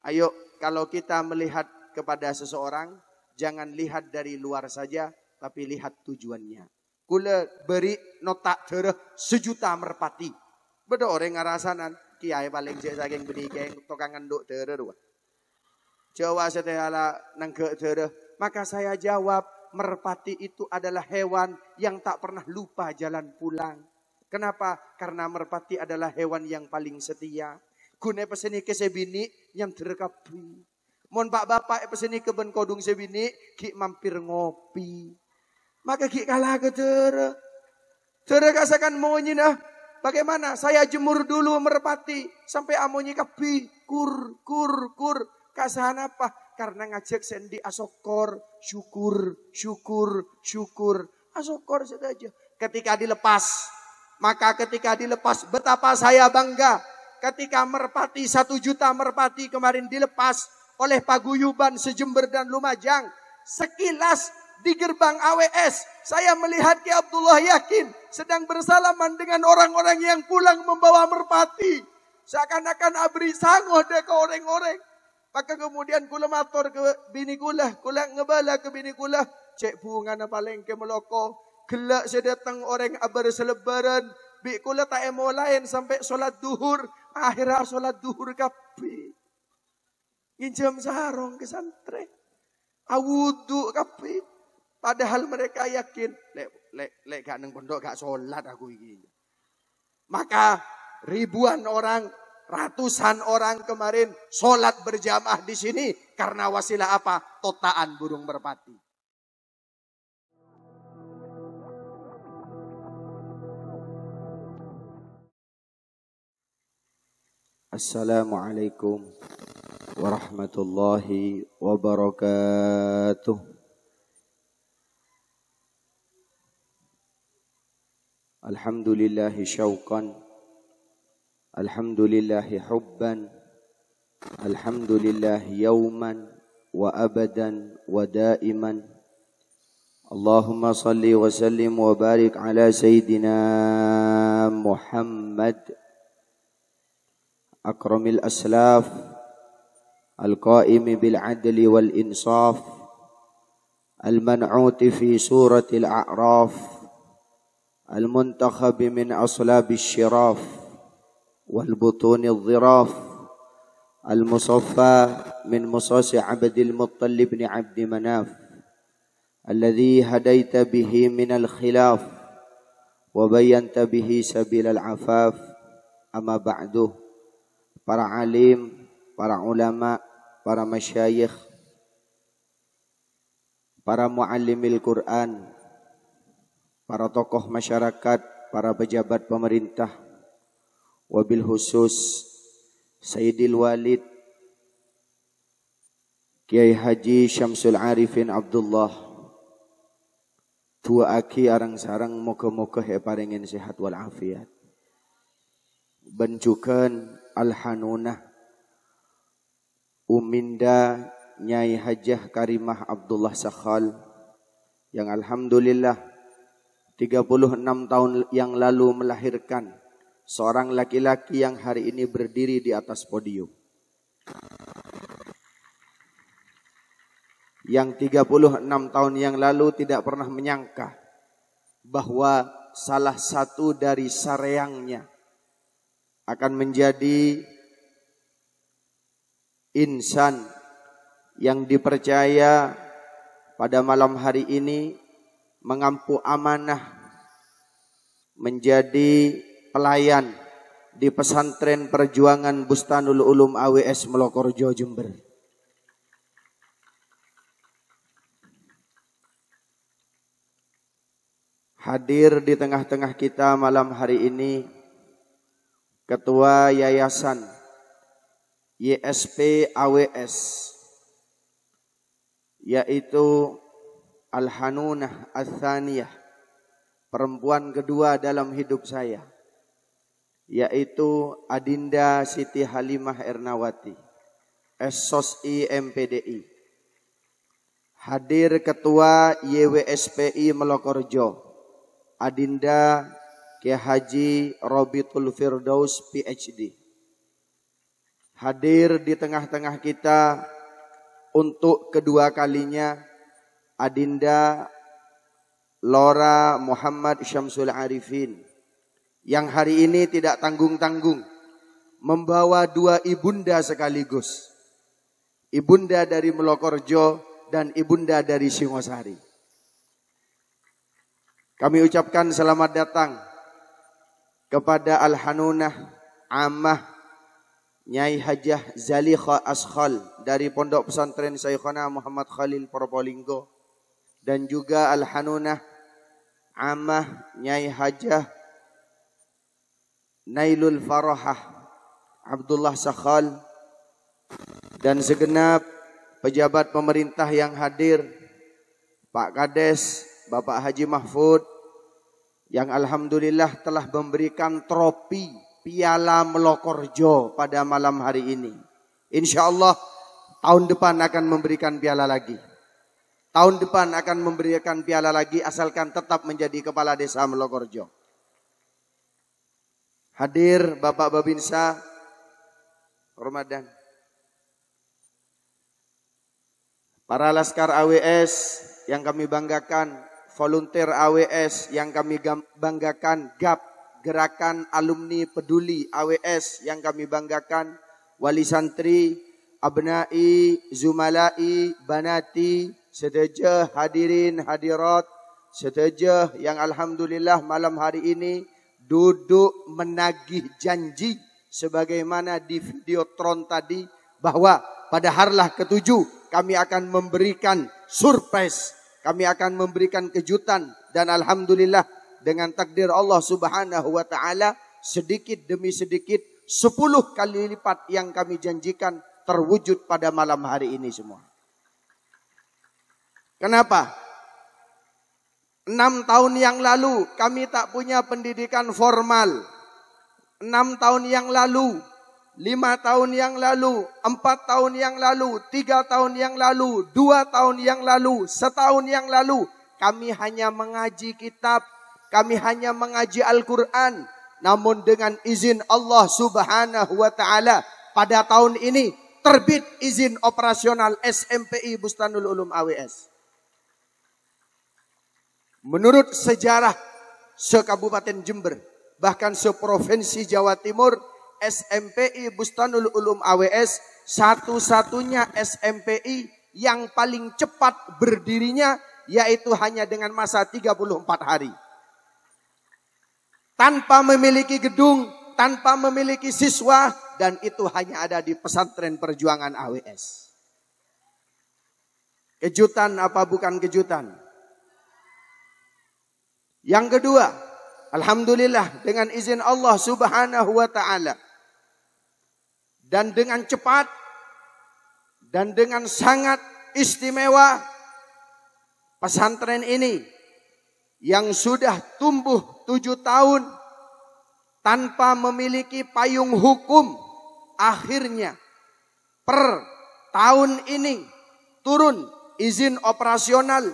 Ayo, kalau kita melihat kepada seseorang, jangan lihat dari luar saja, tapi lihat tujuannya. Kula beri notak tereh 1 juta merpati. Beda orang ngarasanan, kiai paling cek saking benikeng tukang ngenduk tereh. Jawa setelah nangke tereh. Maka saya jawab, merpati itu adalah hewan yang tak pernah lupa jalan pulang. Kenapa? Karena merpati adalah hewan yang paling setia. Gune peseni ke sebini yang terkapi. Mon pak bapak peseni ke ben kodung sebini, ki mampir ngopi. Maka ki kalah ke tere. Tere kasakan monyi nah. Bagaimana? Saya jemur dulu merpati. Sampai amonyi kapi. Kur. Kasahan apa? Karena ngajak sendi asokor. Syukur. Asokor saja. Ketika dilepas. Maka ketika dilepas betapa saya bangga. Ketika merpati 1 juta merpati kemarin dilepas oleh paguyuban Sejember dan Lumajang. Sekilas di gerbang AWS saya melihat Ki Abdullah Yakin sedang bersalaman dengan orang-orang yang pulang membawa merpati. Seakan-akan abri sangoh deh ke orang-orang. Maka kemudian kula matur ke bini kula ngebala ke bini kula. Cek bunga paling ke meloko. Gelak sedatang orang abar selebaran. Bi kula tak emo lain sampai sholat duhur. Akhirnya sholat duhur kapi. Nginjam sarong ke santri. Awudu kapi. Padahal mereka yakin. Lek gak neng pondok gak sholat aku ini. Maka ribuan orang, ratusan orang kemarin sholat berjamaah di sini. Karena wasilah apa? Totaan burung merpati. Assalamualaikum warahmatullahi wabarakatuh. Alhamdulillahi syauqan, alhamdulillahi hubban, alhamdulillahi yawman wa abadan wa daiman. Allahumma salli wa sallim wa barik ala Sayyidina Muhammad أكرم الأسلاف القائم بالعدل والإنصاف المنعوت في سورة الأعراف المنتخب من أصلاب الشراف والبطون الظراف المصفى من مصاص عبد المطلب بن عبد مناف الذي هديت به من الخلاف وبينت به سبيل العفاف أما بعده. Para alim, para ulama, para masyayikh, para muallimil Quran, para tokoh masyarakat, para pejabat pemerintah, wabil khusus Sayyidil Walid Kiai Haji Syamsul Arifin Abdullah tua aki arang sarang moga-moga paringin sehat wal afiat. Bencukan Al-Hanunah Uminda Nyai Hajah Karimah Abdullah Sakhal yang alhamdulillah 36 tahun yang lalu melahirkan seorang laki-laki yang hari ini berdiri di atas podium. Yang 36 tahun yang lalu tidak pernah menyangka bahwa salah satu dari sareangnya akan menjadi insan yang dipercaya pada malam hari ini mengampu amanah menjadi pelayan di pesantren perjuangan Bustanul Ulum AWS Melokorjo Jember. Hadir di tengah-tengah kita malam hari ini Ketua Yayasan YSP AWS yaitu Al-Hanunah Ats-Tsaniyah, perempuan kedua dalam hidup saya, yaitu Adinda Siti Halimah Ernawati, SOSI MPDI. Hadir Ketua YWSPI Melokorjo, Adinda Kiai Haji Robitul Firdaus PhD. hadir di tengah-tengah kita untuk kedua kalinya Adinda Lora Muhammad Syamsul Arifin yang hari ini tidak tanggung-tanggung membawa dua ibunda sekaligus. Ibunda dari Melokorjo dan ibunda dari Singosari. Kami ucapkan selamat datang kepada Al-Hanunah Ammah Nyai Hajah Zalikha Askhal dari Pondok Pesantren Syekhona Muhammad Khalil Probolinggo, dan juga Al-Hanunah Ammah Nyai Hajah Nailul Farahah Abdullah Sakhal, dan segenap pejabat pemerintah yang hadir, Pak Kades, Bapak Haji Mahfud, yang alhamdulillah telah memberikan tropi Piala Melokorjo pada malam hari ini. Insya Allah tahun depan akan memberikan piala lagi. Tahun depan akan memberikan piala lagi asalkan tetap menjadi kepala desa Melokorjo. Hadir Bapak Babinsa, Ramadan. Para laskar AWS yang kami banggakan, volunteer AWS yang kami banggakan, GAP, Gerakan Alumni Peduli AWS yang kami banggakan, wali santri, abnai, zumalai, banati, sedejah hadirin hadirat, sedejah yang alhamdulillah malam hari ini duduk menagih janji sebagaimana di videotron tadi, bahwa pada harlah ke-7 kami akan memberikan surprise, kami akan memberikan kejutan, dan alhamdulillah dengan takdir Allah Subhanahu wa taala sedikit demi sedikit 10 kali lipat yang kami janjikan terwujud pada malam hari ini semua. Kenapa? 6 tahun yang lalu kami tak punya pendidikan formal. 6 tahun yang lalu, 5 tahun yang lalu, 4 tahun yang lalu, 3 tahun yang lalu, 2 tahun yang lalu, setahun yang lalu, kami hanya mengaji kitab, kami hanya mengaji Al-Quran. Namun dengan izin Allah Subhanahu wa ta'ala, pada tahun ini terbit izin operasional SMPI Bustanul Ulum AWS. Menurut sejarah se-Kabupaten Jember, bahkan se-Provinsi Jawa Timur, SMPI Bustanul Ulum AWS satu-satunya SMPI yang paling cepat berdirinya, yaitu hanya dengan masa 34 hari. Tanpa memiliki gedung, tanpa memiliki siswa, dan itu hanya ada di pesantren perjuangan AWS. Kejutan apa bukan kejutan? Yang kedua, alhamdulillah dengan izin Allah Subhanahu wa ta'ala, dan dengan cepat dan dengan sangat istimewa, pesantren ini yang sudah tumbuh 7 tahun tanpa memiliki payung hukum, akhirnya per tahun ini turun izin operasional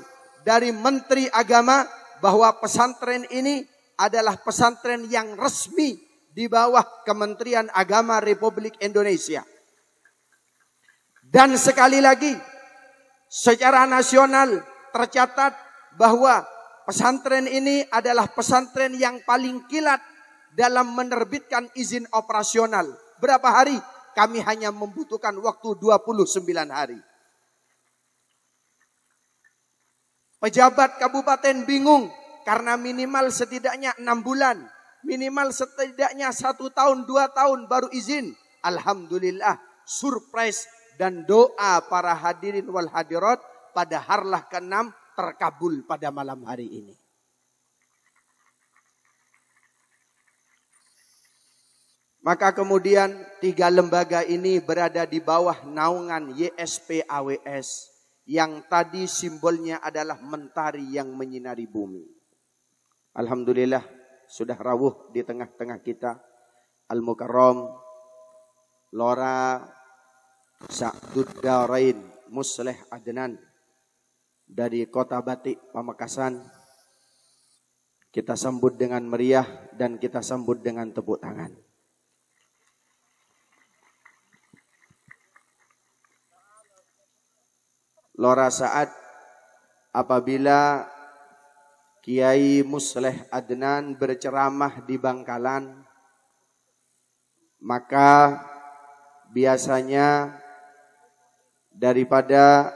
dari Menteri Agama bahwa pesantren ini adalah pesantren yang resmi di bawah Kementerian Agama Republik Indonesia. Dan sekali lagi, secara nasional tercatat bahwa pesantren ini adalah pesantren yang paling kilat dalam menerbitkan izin operasional. Berapa hari? Kami hanya membutuhkan waktu 29 hari. Pejabat kabupaten bingung karena minimal setidaknya 6 bulan. Minimal setidaknya 1 tahun, 2 tahun baru izin. Alhamdulillah, surprise dan doa para hadirin wal hadirat pada harlah ke-6 terkabul pada malam hari ini. Maka kemudian 3 lembaga ini berada di bawah naungan YSP AWS yang tadi simbolnya adalah mentari yang menyinari bumi. Alhamdulillah sudah rawuh di tengah-tengah kita Al-Mukarram Lora Sa'dud Darain Musleh Adnan dari Kota Batik Pamekasan. Kita sambut dengan meriah dan kita sambut dengan tepuk tangan. lora saat apabila Kiai Musleh Adnan berceramah di Bangkalan, maka biasanya daripada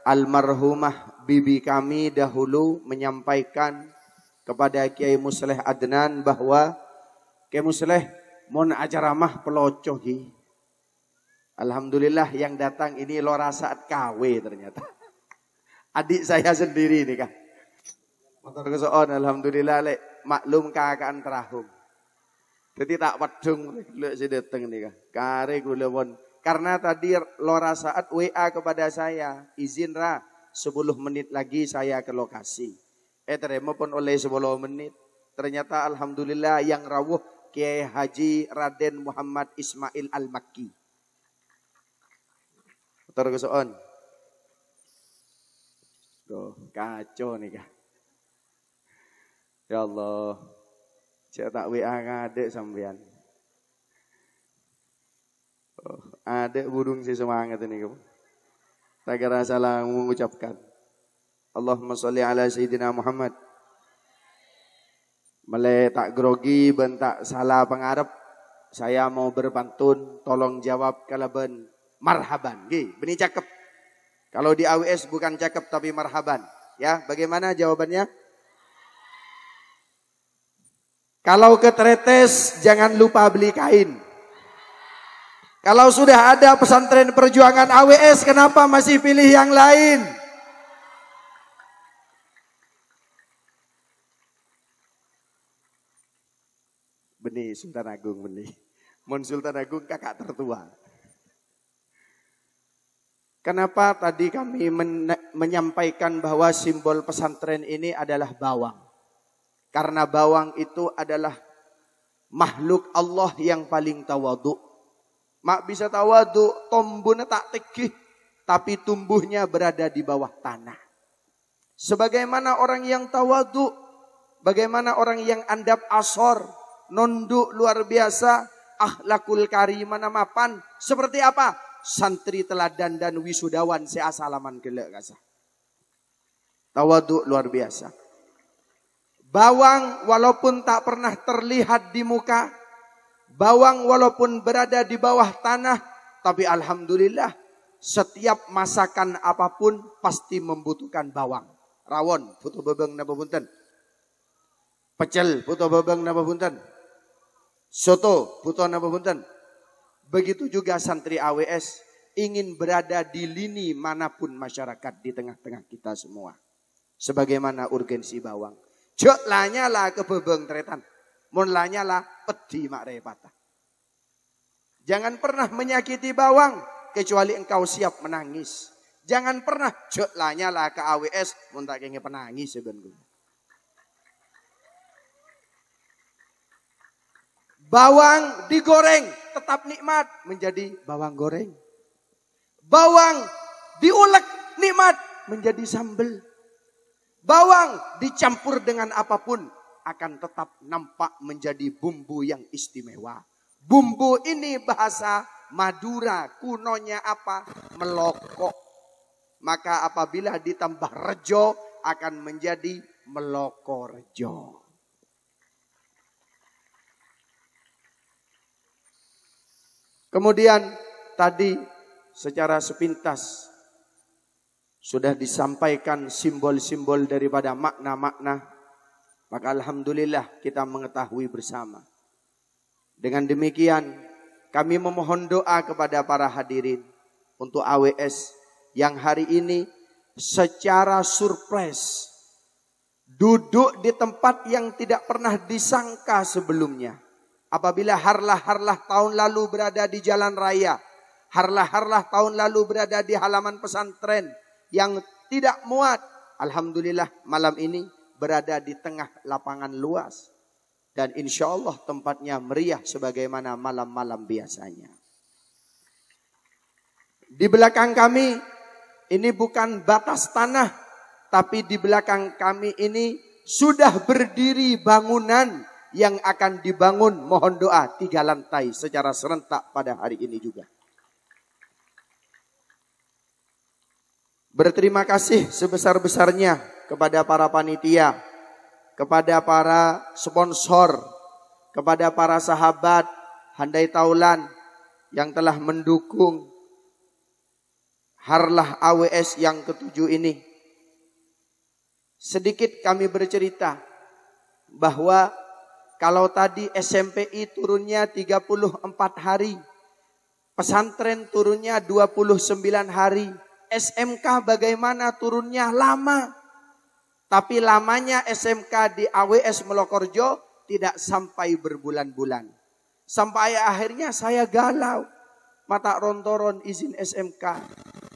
almarhumah bibi kami dahulu menyampaikan kepada Kiai Musleh Adnan bahwa Kiai Musleh mon acaramah pelocohi. Alhamdulillah yang datang ini lora saat KW ternyata. Adik saya sendiri nih kak. Motor kesoon alhamdulillah lek maklum kakaan terahum. Jadi tak wedung lek si dateng nih kak. Kare kula pun karena tadi lora saat WA kepada saya, izin ra 10 menit lagi saya ke lokasi. Terima pun oleh 10 menit. Ternyata alhamdulillah yang rawuh Kiai Haji Raden Muhammad Ismail Al-Makki. Motor kesoon. Tuh, kacau nih kak. Ya Allah. Saya tak WA ngadek sampean. Oh, adek burung si semangat ini kamu. Tak kira salah mengucapkan. Allahumma sholli ala Sayyidina Muhammad. Mele tak grogi bentak salah pengarep. Saya mau berpantun. Tolong jawab kalaban marhaban. Gih, benih cakep. Kalau di AWS bukan cakep tapi marhaban. Ya, bagaimana jawabannya? Kalau ke Tretes jangan lupa beli kain. Kalau sudah ada pesantren perjuangan AWS, kenapa masih pilih yang lain? Benih Sultan Agung, benih. Mon Sultan Agung kakak tertua. Kenapa tadi kami menyampaikan bahwa simbol pesantren ini adalah bawang? Karena bawang itu adalah makhluk Allah yang paling tawadhu. Mak bisa tawadhu, tombunnya tak tegih, tapi tumbuhnya berada di bawah tanah. Sebagaimana orang yang tawadhu, bagaimana orang yang andap asor, nunduk luar biasa, akhlakul karimana mapan, seperti apa? Santri teladan dan wisudawan seasalaman gelek kasah. Tawadhu luar biasa. Bawang walaupun tak pernah terlihat di muka, bawang walaupun berada di bawah tanah, tapi alhamdulillah setiap masakan apapun pasti membutuhkan bawang. Rawon, putu bebeng napa punten. Pecel, putu bebeng napa punten. Soto, putu napa punten. Begitu juga santri AWS ingin berada di lini manapun masyarakat di tengah-tengah kita semua. Sebagaimana urgensi bawang. Jok lanyalah ke bebeng tretan. Mun lanyalah pedi mak repata. Jangan pernah menyakiti bawang kecuali engkau siap menangis. Jangan pernah jok lanyalah ke AWS mun tak kenge penangis sebenarnya. Bawang digoreng tetap nikmat menjadi bawang goreng. Bawang diulek nikmat menjadi sambal. Bawang dicampur dengan apapun akan tetap nampak menjadi bumbu yang istimewa. Bumbu ini bahasa Madura, kunonya apa? Melokok. Maka apabila ditambah rejo akan menjadi melokorejo. Kemudian tadi secara sepintas sudah disampaikan simbol-simbol daripada makna-makna. Maka alhamdulillah kita mengetahui bersama. Dengan demikian kami memohon doa kepada para hadirin untuk AWS yang hari ini secara surprise duduk di tempat yang tidak pernah disangka sebelumnya. Apabila harlah-harlah tahun lalu berada di jalan raya, harlah-harlah tahun lalu berada di halaman pesantren yang tidak muat, alhamdulillah malam ini berada di tengah lapangan luas. Dan insya Allah tempatnya meriah sebagaimana malam-malam biasanya. Di belakang kami ini bukan batas tanah, tapi di belakang kami ini sudah berdiri bangunan yang akan dibangun, mohon doa 3 lantai secara serentak pada hari ini juga. Berterima kasih sebesar-besarnya kepada para panitia, kepada para sponsor, kepada para sahabat handai taulan yang telah mendukung Harlah AWS yang ke-7 ini. Sedikit kami bercerita bahwa kalau tadi SMPI turunnya 34 hari, pesantren turunnya 29 hari, SMK bagaimana turunnya lama. Tapi lamanya SMK di AWS Melokorjo tidak sampai berbulan-bulan. Sampai akhirnya saya galau. Mata rontoron izin SMK.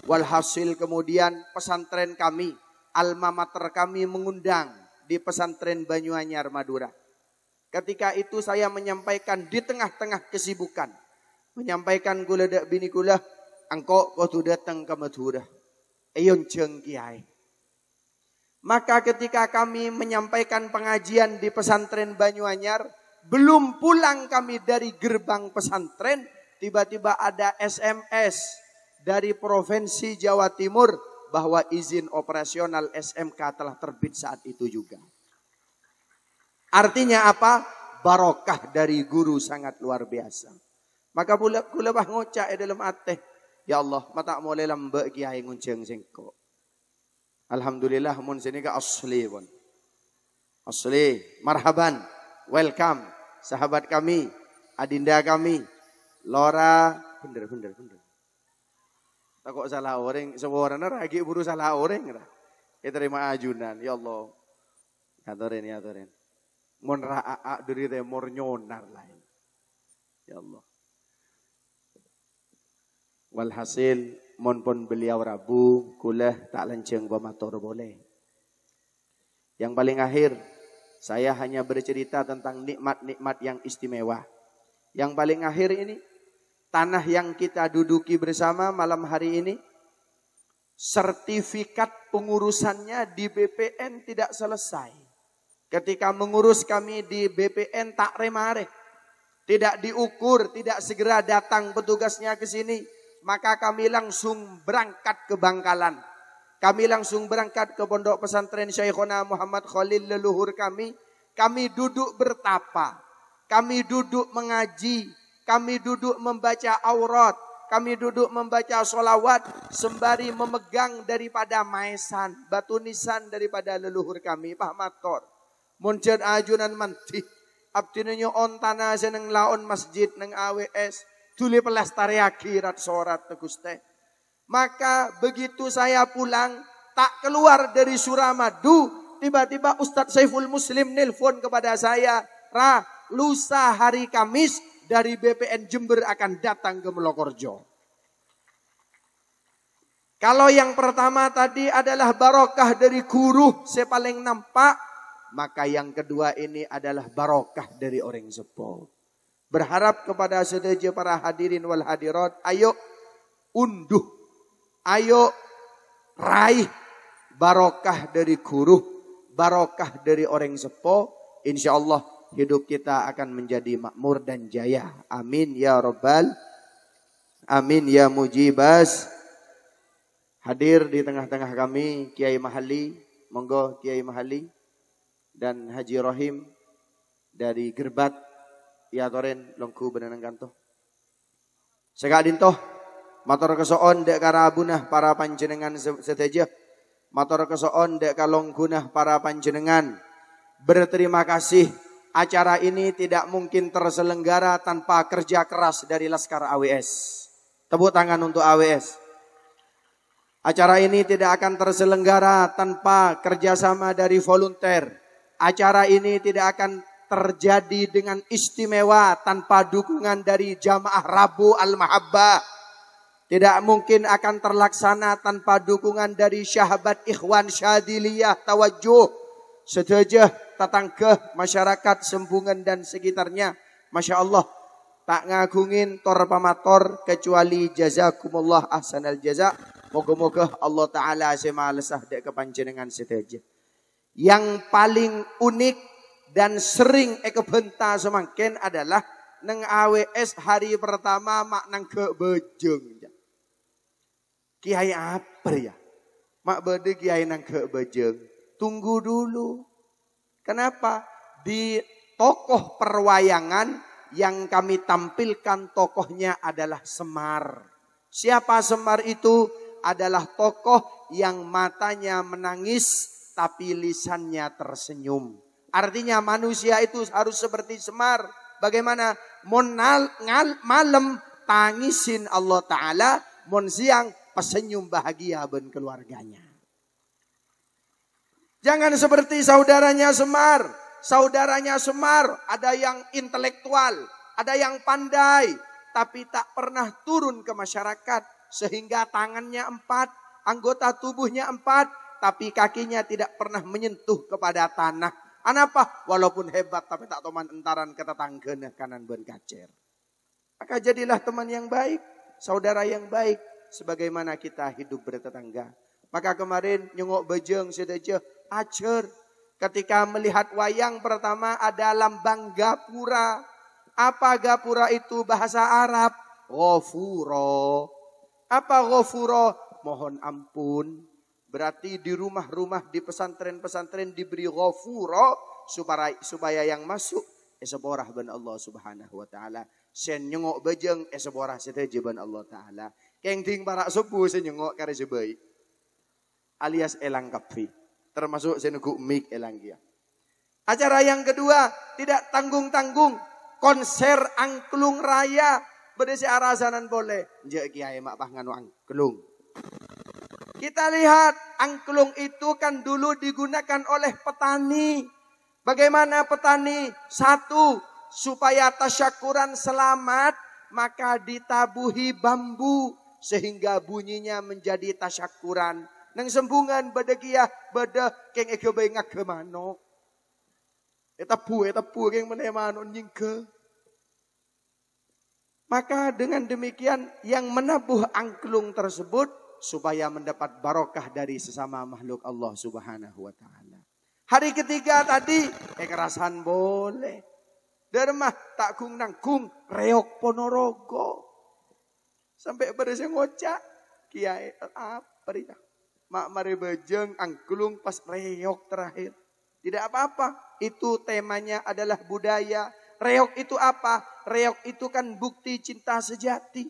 Walhasil kemudian pesantren kami, alma mater kami mengundang di pesantren Banyuanyar Madura. Ketika itu saya menyampaikan di tengah-tengah kesibukan. Menyampaikan kula dak bini kula, angko kau datang ke Madura. Ayon jeng kiai. Maka ketika kami menyampaikan pengajian di pesantren Banyuanyar, belum pulang kami dari gerbang pesantren, tiba-tiba ada SMS dari Provinsi Jawa Timur bahwa izin operasional SMK telah terbit saat itu juga. Artinya apa? Barokah dari guru sangat luar biasa. Maka kula bah ngocak dalam hati, ya Allah, mata mulai lambek kiai ngunceng sengko. Alhamdulillah mun sini ke asli pun. Asli, marhaban, welcome sahabat kami, adinda kami, Lora, bener. Tak kok salah orang, seorang lagi buru salah orang. Terima ajunan, ya Allah. Yatorin. Mon ra'a dari temor nyonar lain. Ya Allah. Walhasil mon pun beliau Rabu, kulah tak lenceng bermotor boleh. Yang paling akhir, saya hanya bercerita tentang nikmat-nikmat yang istimewa. Yang paling akhir ini, tanah yang kita duduki bersama malam hari ini, sertifikat pengurusannya di BPN tidak selesai. Ketika mengurus kami di BPN tak remare, tidak diukur, tidak segera datang petugasnya ke sini, maka kami langsung berangkat ke Bangkalan. Kami langsung berangkat ke pondok pesantren Syekhona Muhammad Khalil leluhur kami. Kami duduk bertapa, kami duduk mengaji, kami duduk membaca aurat, kami duduk membaca solawat sembari memegang daripada maesan, batu nisan daripada leluhur kami, Pak Mator. Muncul ajunan mantih, abdinnya on tanah seneng laon masjid neng AWS, tuli pelestari akhirat sorat teguste. Maka begitu saya pulang, tak keluar dari Suramadu, tiba-tiba Ustadz Saiful Muslim nelpon kepada saya, lusa hari Kamis dari BPN Jember akan datang ke Melokorjo. Kalau yang pertama tadi adalah barokah dari guru, saya paling nampak. Maka yang kedua ini adalah barokah dari orang sepuh. Berharap kepada sedaya para hadirin wal hadirat, ayo unduh, ayo raih barokah dari guru, barokah dari orang sepuh. InsyaAllah hidup kita akan menjadi makmur dan jaya. Amin ya rabbal, amin ya mujibas. Hadir di tengah-tengah kami Kiai Mahali, monggo Kiai Mahali dan Haji Rohim dari Gerbat, ya toren longku benenang kanto. Sekadin toh, matur kesoon dek karabunah para panjenengan seteja, matur kesoon dek kalonggunah para panjenengan. Berterima kasih, acara ini tidak mungkin terselenggara tanpa kerja keras dari Laskar AWS. Tepuk tangan untuk AWS. Acara ini tidak akan terselenggara tanpa kerjasama dari volunteer. Acara ini tidak akan terjadi dengan istimewa tanpa dukungan dari Jamaah Rabu Al-Mahabbah. Tidak mungkin akan terlaksana tanpa dukungan dari Syahabat Ikhwan Syadiliyah Tawajuh. Sedejah tatangkeh masyarakat Sembungan dan sekitarnya. Masya Allah, tak ngagungin tor pamator kecuali jazakumullah ahsanal jaza. Moga-moga Allah Ta'ala semalesah dek kepanjenengan sedejah. Yang paling unik dan sering ekebenta semakin adalah neng AWS hari pertama mak nang ke bejeng. Kiai apa ya? Mak bede kiai nang ke bejeng. Tunggu dulu. Kenapa? Di tokoh perwayangan yang kami tampilkan tokohnya adalah Semar. Siapa Semar itu? Adalah tokoh yang matanya menangis tapi lisannya tersenyum. Artinya manusia itu harus seperti Semar. Bagaimana? Malam tangisin Allah Ta'ala. Mon siang pesenyum bahagia ben keluarganya. Jangan seperti saudaranya Semar. Saudaranya Semar ada yang intelektual, ada yang pandai, tapi tak pernah turun ke masyarakat. Sehingga tangannya 4, anggota tubuhnya 4, tapi kakinya tidak pernah menyentuh kepada tanah. Kenapa? Walaupun hebat tapi tak toman entaran ke tetangga kanan ben kacer. Maka jadilah teman yang baik, saudara yang baik, sebagaimana kita hidup bertetangga. Maka kemarin nyengok bejeng sedaja acer. Ketika melihat wayang pertama ada lambang gapura. Apa gapura itu bahasa Arab? Ghafuro. Apa ghafuro? Mohon ampun. Berarti di rumah-rumah, di pesantren-pesantren diberi ghafuro supaya yang masuk eseborah ben Allah Subhanahu wa taala. Sen nyengok bejeng eseborah sedaja ben Allah taala. Keng ting para sepuh sen nyengok kare sebaik. Alias elang kapi. Termasuk seneguk mik elang dia. Acara yang kedua tidak tanggung-tanggung. Konser angklung raya. Berdesi arasanan boleh. Njek kiai mak pah nganu angklung. Kita lihat angklung itu kan dulu digunakan oleh petani. Bagaimana petani? 1, supaya tasyakuran selamat. Maka ditabuhi bambu. Sehingga bunyinya menjadi tasyakuran. Nang sembungan badagiah bada keng eke bae ngake mano. Eta pu keng menemano nyingke. Maka dengan demikian yang menabuh angklung tersebut supaya mendapat barokah dari sesama makhluk Allah Subhanahu wa taala. Hari ketiga tadi kekerasan boleh. Dermah tak kung nangkung reok Ponorogo. Sampai berese ngocak kiai apa dia? Mak mari bejeng angklung pas reok terakhir. Tidak apa-apa. Itu temanya adalah budaya. Reok itu apa? Reok itu kan bukti cinta sejati.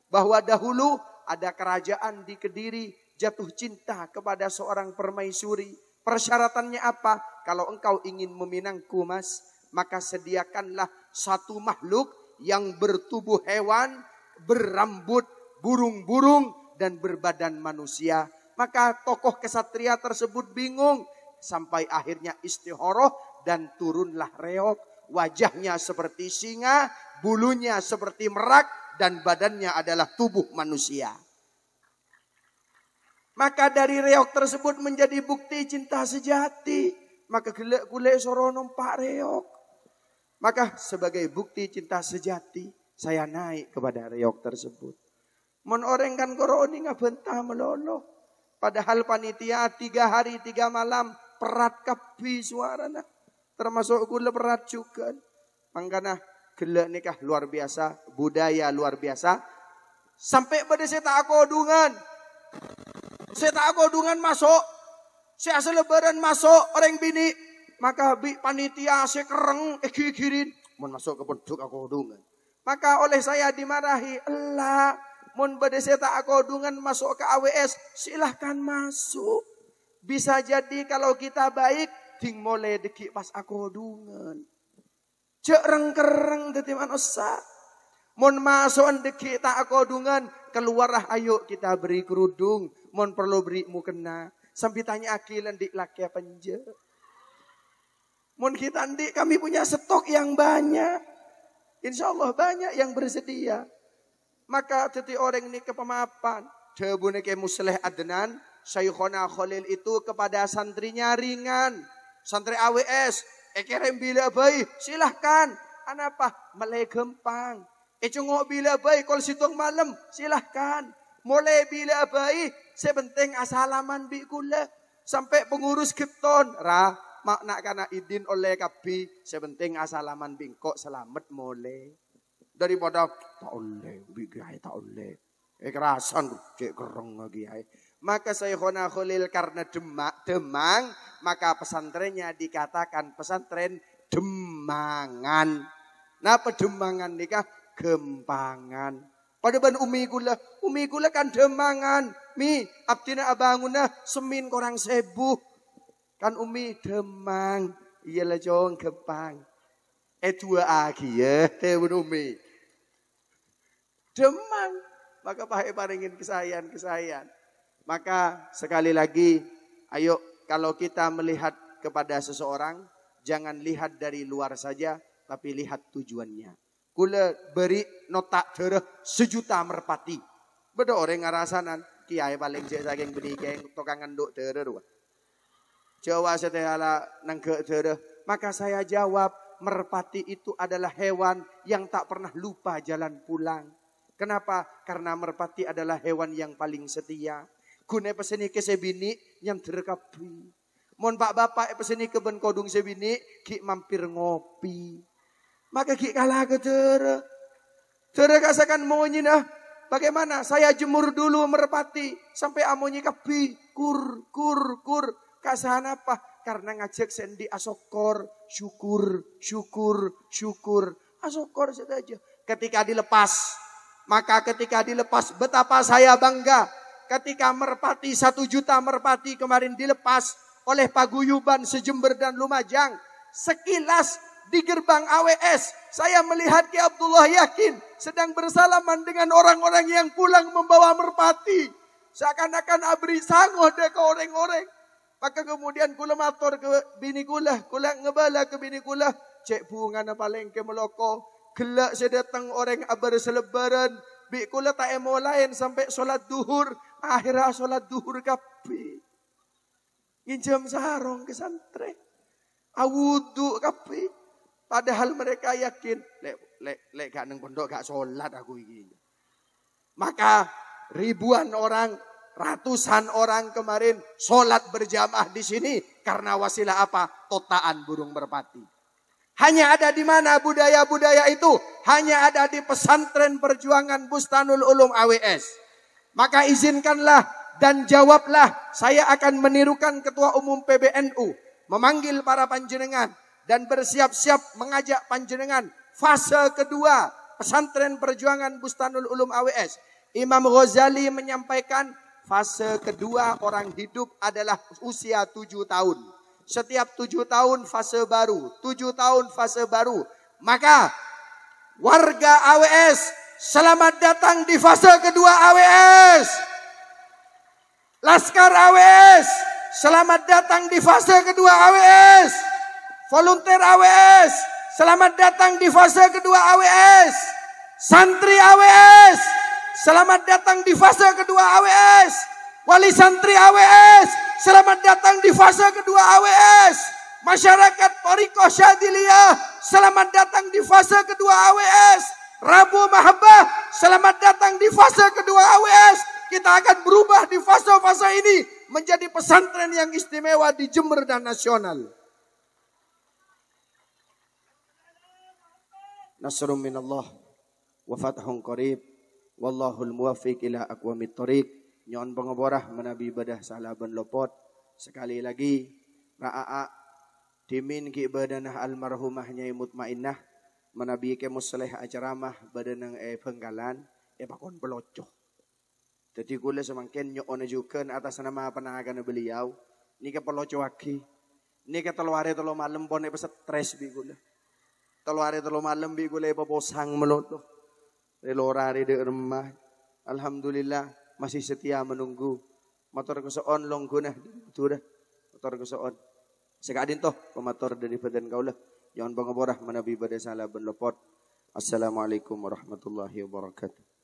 Bahwa dahulu ada kerajaan di Kediri jatuh cinta kepada seorang permaisuri. Persyaratannya apa? Kalau engkau ingin meminangku mas, maka sediakanlah satu makhluk yang bertubuh hewan, berambut burung-burung dan berbadan manusia. Maka tokoh kesatria tersebut bingung. Sampai akhirnya istihoroh dan turunlah reok. Wajahnya seperti singa, bulunya seperti merak, dan badannya adalah tubuh manusia. Maka dari reok tersebut menjadi bukti cinta sejati. Maka gelek-gulek soronom pak reok. Maka sebagai bukti cinta sejati, saya naik kepada reok tersebut. Mon orang kan koroni ngabentah meloloh. Padahal panitia 3 hari 3 malam perat kapi suarana. Termasuk gula perat juga. Makanya gelek nikah luar biasa. Budaya luar biasa. Sampai pada saya kodungan. Saya kodungan masuk. Saya selebaran masuk orang bini. Maka panitia saya kereng. Kirin. Mau masuk ke penduk kodungan. Maka oleh saya dimarahi. Allah. Mun bade seta akodungan masuk ke AWS, silahkan masuk. Bisa jadi kalau kita baik, ting mulai deki pas akodungan. Cek reng-kereng deti manusia. Mun masuk deki tak akodungan, keluarlah ayo kita beri kerudung. Mun perlu beri mukena. Sampai tanya akilan dik laki penje. Mun kita ndik kami punya stok yang banyak. Insya Allah banyak yang bersedia. Maka teti orang ini kepemapan. Debune ke Musleh Adnan, Syekhona Khalil itu kepada santrinya ringan. Santri AWS, ekerem bila bayi, silahkan. Kenapa? Mulai gempang. Cungok bila bayi, kalau situng malam, silahkan. Mulai bila bayi, sebenting asalaman bi kula. Sampai pengurus Kipton, makna kana idin oleh kapi, sebenting asalaman bingkok selamat mulai. Daripada tak oleh, bigai tak oleh. Kerasan cek kerong lagi ya. Maka Syekhona Khalil karena Demang, maka pesantrennya dikatakan pesantren Demangan. Nah Pedemangan nikah Gempangan. Pada ban umi kula kan Demangan. Mi abdina abanguna semin korang sebuh. Kan umi Demang. Iyalah jong Gempang. Dua lagi ya, temen umi. Demang. Maka pakai paringin kesayan. Maka sekali lagi, ayo kalau kita melihat kepada seseorang, jangan lihat dari luar saja, tapi lihat tujuannya. Kula beri nota dereh 1 juta merpati. Beda orang ngarasanan, kiai paling cek saking bedike tukang ngenduk dereh. Jawa setelah nanggek dereh. Maka saya jawab, merpati itu adalah hewan yang tak pernah lupa jalan pulang. Kenapa? Karena merpati adalah hewan yang paling setia. Gune peseni ke sebini yang terkapi. Mon pak bapak peseni ke ben kodung sebini, ki mampir ngopi. Maka ki kalah ke tere. Tere kasakan monyi nah. Bagaimana? Saya jemur dulu merpati. Sampai amonyi kapi. Kur. Kasahan apa? Karena ngajak sendi asokor. Syukur. Asokor saja. Ketika dilepas. Maka ketika dilepas betapa saya bangga. Ketika merpati 1 juta merpati kemarin dilepas oleh paguyuban Sejember dan Lumajang. Sekilas di gerbang AWS saya melihat Ki Abdullah Yakin sedang bersalaman dengan orang-orang yang pulang membawa merpati. Seakan-akan abri sangoh deh ke orang-orang. Maka kemudian kula matur ke bini kula ngebala ke bini kula. Cek bunga na paling ke meloko. Gelak saya datang orang abar selebaran. Bi kula tak emo lain sampai sholat duhur. Akhirnya sholat duhur kapi. Nginjam sarong ke santri. Awudu kapi. Padahal mereka yakin. Lek gak neng pondok gak sholat aku ini. Maka ribuan orang. Ratusan orang kemarin sholat berjamaah di sini. Karena wasilah apa? Totaan burung merpati. Hanya ada di mana budaya-budaya itu? Hanya ada di pesantren perjuangan Bustanul Ulum AWS. Maka izinkanlah dan jawablah. Saya akan menirukan Ketua Umum PBNU. Memanggil para panjenengan. Dan bersiap-siap mengajak panjenengan. Fase kedua pesantren perjuangan Bustanul Ulum AWS. Imam Ghazali menyampaikan fase kedua orang hidup adalah usia 7 tahun. Setiap 7 tahun fase baru. 7 tahun fase baru. Maka warga AWS selamat datang di fase kedua AWS. Laskar AWS selamat datang di fase kedua AWS. Volunteer AWS selamat datang di fase kedua AWS. Santri AWS selamat datang di fase kedua AWS. Wali santri AWS selamat datang di fase kedua AWS. Masyarakat Thariqah Syadiliyah selamat datang di fase kedua AWS. Rabu Mahabbah selamat datang di fase kedua AWS. Kita akan berubah di fase-fase ini menjadi pesantren yang istimewa di Jember dan nasional. Nasrun minallah wa fathun qarib. Wallahul muwaffiq ila aqwamit thoriq. Nyon pengeborah menabi badah salaban lopot. Sekali lagi ra'a dimin ki badanah almarhumah Nyai Mutmainnah menabi ke musleh acaramah badanang penggalan pakon pelocoh. Jadi kula semangkin nyok juga atas nama penangakan beliau. Ini ke pelocoh lagi. Ini ke telu hari telu malam pone stres bi kula. Telu hari telu malam bi kula posang melotoh. Relorari de remah. Alhamdulillah masih setia menunggu. Motor kesoon longgunah turah. Motor kesoon. Sekadin toh pemator dari badan kaulah. Jangan pengeborah menabi pada salah ben lopot. Assalamualaikum warahmatullahi wabarakatuh.